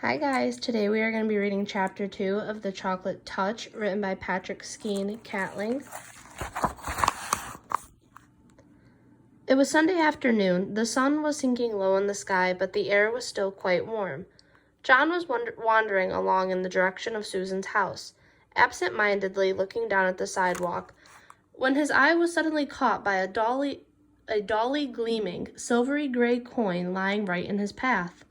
Hi guys, today we are going to be reading Chapter 2 of The Chocolate Touch, written by Skene, Catling. It was Sunday afternoon. The sun was sinking low in the sky, but the air was still quite warm. John was wandering along in the direction of Susan's house, absent-mindedly looking down at the sidewalk, when his eye was suddenly caught by a dully gleaming, silvery gray coin lying right in his path.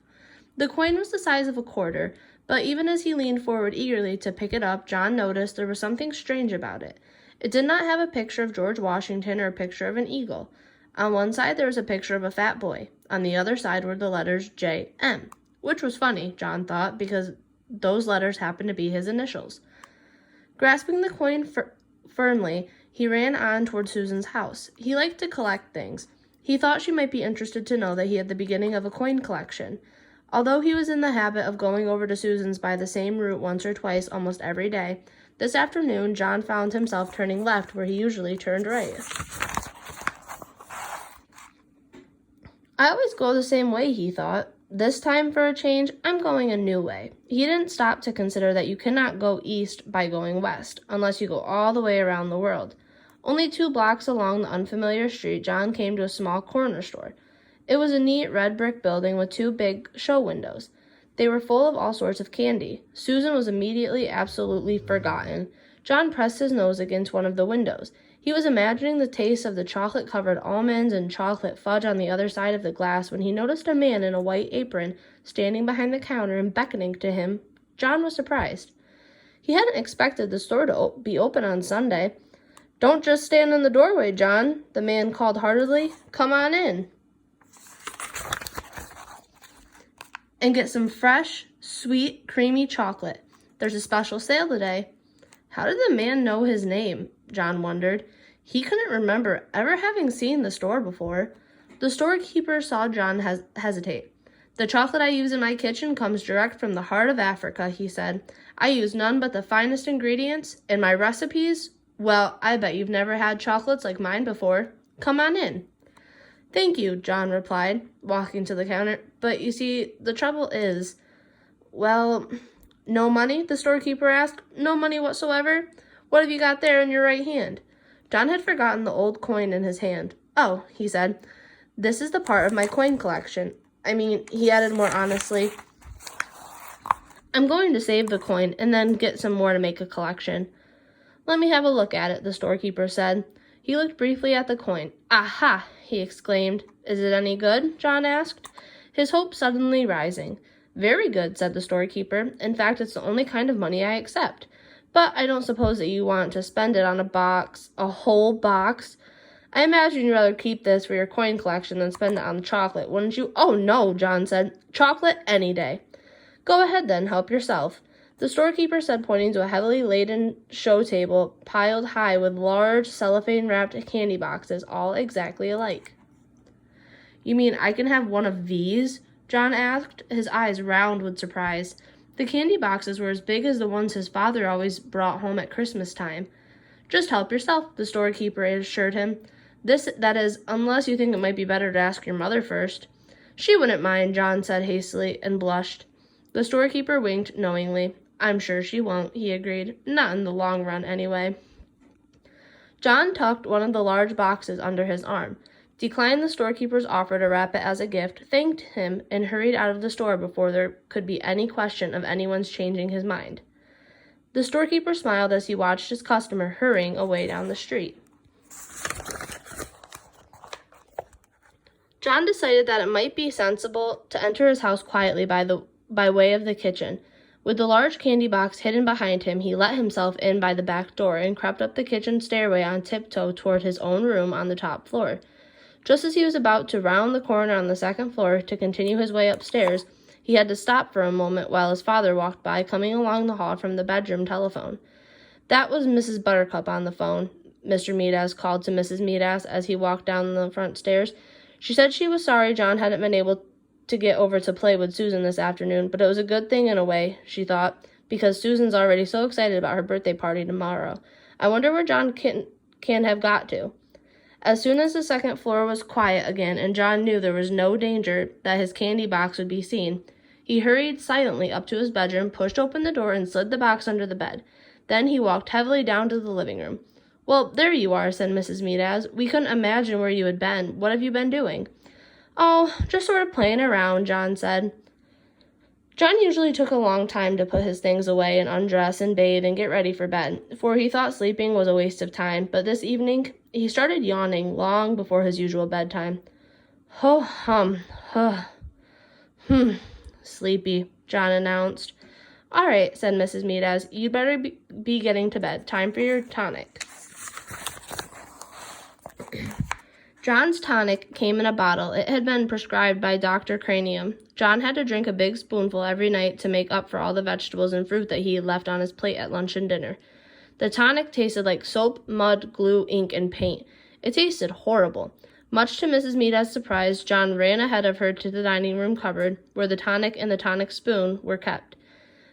The coin was the size of a quarter, but even as he leaned forward eagerly to pick it up, John noticed there was something strange about it. It did not have a picture of George Washington or a picture of an eagle. On one side there was a picture of a fat boy. On the other side were the letters J.M., which was funny, John thought, because those letters happened to be his initials. Grasping the coin firmly, he ran on toward Susan's house. He liked to collect things. He thought she might be interested to know that he had the beginning of a coin collection. Although he was in the habit of going over to Susan's by the same route once or twice almost every day, this afternoon John found himself turning left where he usually turned right. I always go the same way, he thought. This time, for a change, I'm going a new way. He didn't stop to consider that you cannot go east by going west, unless you go all the way around the world. Only 2 blocks along the unfamiliar street, John came to a small corner store. It was a neat red brick building with 2 big show windows. They were full of all sorts of candy. Susan was immediately absolutely forgotten. John pressed his nose against one of the windows. He was imagining the taste of the chocolate-covered almonds and chocolate fudge on the other side of the glass when he noticed a man in a white apron standing behind the counter and beckoning to him. John was surprised. He hadn't expected the store to be open on Sunday. "Don't just stand in the doorway, John," the man called heartily. "Come on in and get some fresh, sweet, creamy chocolate. There's a special sale today." How did the man know his name? John wondered. He couldn't remember ever having seen the store before. The storekeeper saw John hesitate. "The chocolate I use in my kitchen comes direct from the heart of Africa," he said. "I use none but the finest ingredients, and my recipes, well, I bet you've never had chocolates like mine before. Come on in." "Thank you," John replied, walking to the counter. "But you see, the trouble is—" "Well, no money?" the storekeeper asked. "No money whatsoever? What have you got there in your right hand?" John had forgotten the old coin in his hand. "Oh," he said, "this is the part of my coin collection. He added more honestly, "I'm going to save the coin and then get some more to make a collection." "Let me have a look at it," the storekeeper said. He looked briefly at the coin. "Aha!" he exclaimed. "Is it any good?" John asked, his hopes suddenly rising. "Very good," said the storekeeper. "In fact, it's the only kind of money I accept. But I don't suppose that you want to spend it on a whole box. I imagine you'd rather keep this for your coin collection than spend it on chocolate, wouldn't you?" "Oh, no," John said. "Chocolate any day." "Go ahead then, help yourself," the storekeeper said, pointing to a heavily laden show table piled high with large cellophane-wrapped candy boxes, all exactly alike. "You mean I can have one of these?" John asked, his eyes round with surprise. The candy boxes were as big as the ones his father always brought home at Christmas time. "Just help yourself," the storekeeper assured him. That is, unless you think it might be better to ask your mother first." "She wouldn't mind," John said hastily, and blushed. The storekeeper winked knowingly. "I'm sure she won't," he agreed. "Not in the long run, anyway." John tucked one of the large boxes under his arm, declined the storekeeper's offer to wrap it as a gift, thanked him, and hurried out of the store before there could be any question of anyone's changing his mind. The storekeeper smiled as he watched his customer hurrying away down the street. John decided that it might be sensible to enter his house quietly by way of the kitchen. With the large candy box hidden behind him, he let himself in by the back door and crept up the kitchen stairway on tiptoe toward his own room on the top floor. Just as he was about to round the corner on the second floor to continue his way upstairs, he had to stop for a moment while his father walked by, coming along the hall from the bedroom telephone. "That was Mrs. Buttercup on the phone," Mr. Meadas called to Mrs. Meadas as he walked down the front stairs. "She said she was sorry John hadn't been able to get over to play with Susan this afternoon, but it was a good thing in a way," she thought, "because Susan's already so excited about her birthday party tomorrow. I wonder where John can have got to." As soon as the second floor was quiet again and John knew there was no danger that his candy box would be seen, He hurried silently up to his bedroom, pushed open the door, and slid the box under the bed. Then he walked heavily down to the living room. "Well, there you are," said Mrs. Meadows. "We couldn't imagine where you had been. What have you been doing?" "Oh, just sort of playing around," John said. John usually took a long time to put his things away and undress and bathe and get ready for bed, for he thought sleeping was a waste of time, but this evening he started yawning long before his usual bedtime. "Ho-hum, huh, sleepy," John announced. "All right," said Mrs. Meadows, "you'd better be getting to bed. Time for your tonic." John's tonic came in a bottle. It had been prescribed by Dr. Cranium. John had to drink a big spoonful every night to make up for all the vegetables and fruit that he had left on his plate at lunch and dinner. The tonic tasted like soap, mud, glue, ink, and paint. It tasted horrible. Much to Mrs. Meadows' surprise, John ran ahead of her to the dining room cupboard, where the tonic and the tonic spoon were kept.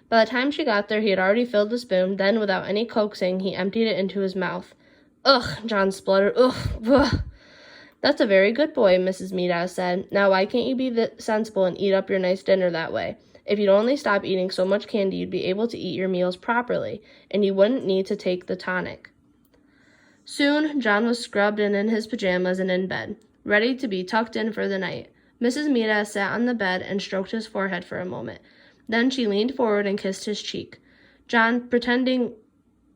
By the time she got there, he had already filled the spoon. Then, without any coaxing, he emptied it into his mouth. "Ugh," John spluttered. "Ugh." "That's a very good boy," Mrs. Meadows said. "Now why can't you be sensible and eat up your nice dinner that way? If you'd only stop eating so much candy, you'd be able to eat your meals properly, and you wouldn't need to take the tonic." Soon, John was scrubbed and in his pajamas and in bed, ready to be tucked in for the night. Mrs. Meadows sat on the bed and stroked his forehead for a moment. Then she leaned forward and kissed his cheek. John, pretending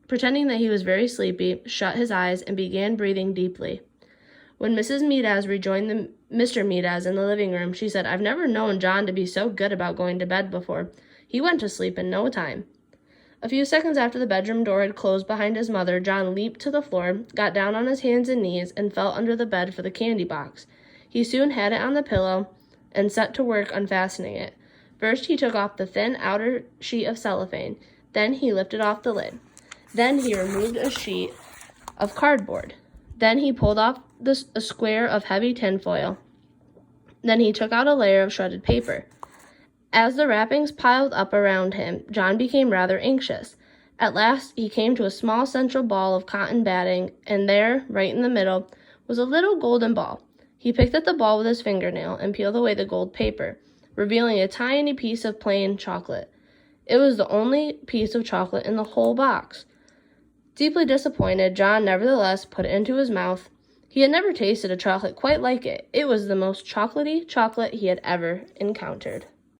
that he was very sleepy, shut his eyes and began breathing deeply. When Mrs. Meadows rejoined Mr. Meadows in the living room, she said, "I've never known John to be so good about going to bed before. He went to sleep in no time." A few seconds after the bedroom door had closed behind his mother, John leaped to the floor, got down on his hands and knees, and felt under the bed for the candy box. He soon had it on the pillow and set to work unfastening it. First, he took off the thin outer sheet of cellophane. Then he lifted off the lid. Then he removed a sheet of cardboard. Then he pulled off a square of heavy tinfoil. Then he took out a layer of shredded paper. As the wrappings piled up around him, John became rather anxious. At last, he came to a small central ball of cotton batting, and there, right in the middle, was a little golden ball. He picked at the ball with his fingernail and peeled away the gold paper, revealing a tiny piece of plain chocolate. It was the only piece of chocolate in the whole box. Deeply disappointed, John nevertheless put it into his mouth. He had never tasted a chocolate quite like it. It was the most chocolatey chocolate he had ever encountered.